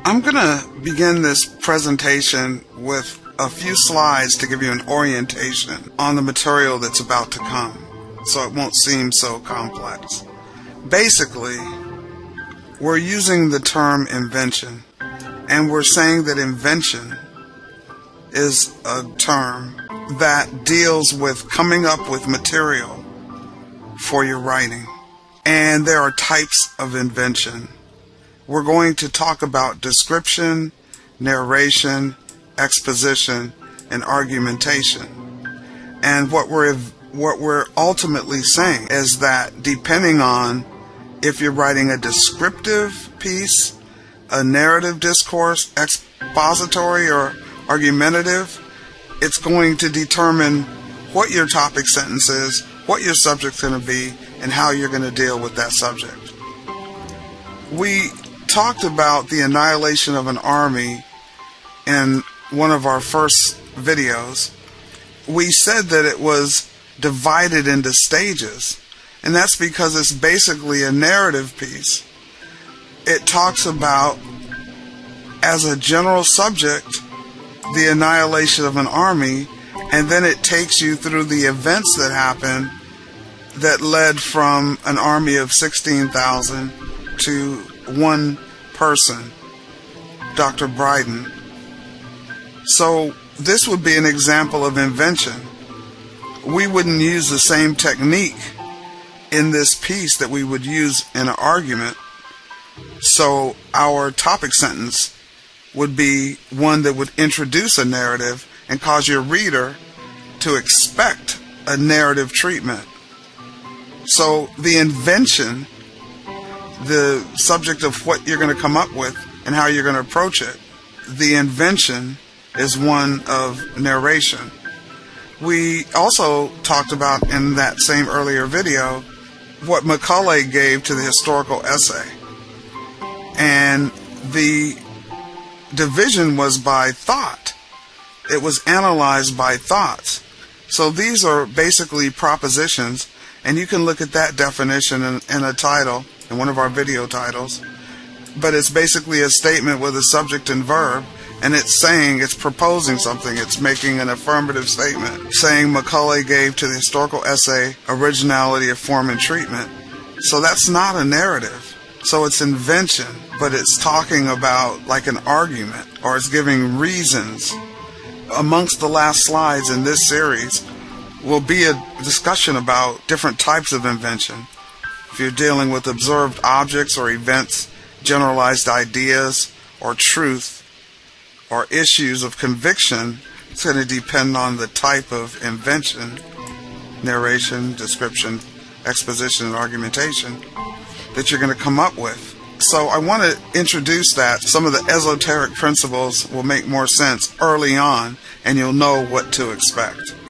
I'm going to begin this presentation with a few slides to give you an orientation on the material that's about to come, so it won't seem so complex. Basically, we're using the term invention, and we're saying that invention is a term that deals with coming up with material for your writing. And there are types of invention. We're going to talk about description, narration, exposition, and argumentation. And what we're ultimately saying is that depending on if you're writing a descriptive piece, a narrative discourse, expository, or argumentative, it's going to determine what your topic sentence is, what your subject's going to be, and how you're going to deal with that subject. We talked about the annihilation of an army in one of our first videos. We said that it was divided into stages, and that's because it's basically a narrative piece. It talks about, as a general subject, the annihilation of an army, and then it takes you through the events that happened that led from an army of 16,000 to one person, Dr. Bryden. So this would be an example of invention. We wouldn't use the same technique in this piece that we would use in an argument. So our topic sentence would be one that would introduce a narrative and cause your reader to expect a narrative treatment. So the invention, the subject of what you're going to come up with and how you're going to approach it, the invention is one of narration. We also talked about in that same earlier video what Macaulay gave to the historical essay. And the division was by thought. It was analyzed by thoughts. So these are basically propositions, and you can look at that definition in a title, in one of our video titles. But it's basically a statement with a subject and verb, and it's proposing something. It's making an affirmative statement, saying Macaulay gave to the historical essay originality of form and treatment. So that's not a narrative. So it's invention, but it's talking about like an argument, or it's giving reasons. Amongst the last slides in this series will be a discussion about different types of invention. If you're dealing with observed objects or events, generalized ideas, or truth, or issues of conviction, it's going to depend on the type of invention, narration, description, exposition, and argumentation that you're going to come up with. So I want to introduce that. Some of the esoteric principles will make more sense early on, and you'll know what to expect.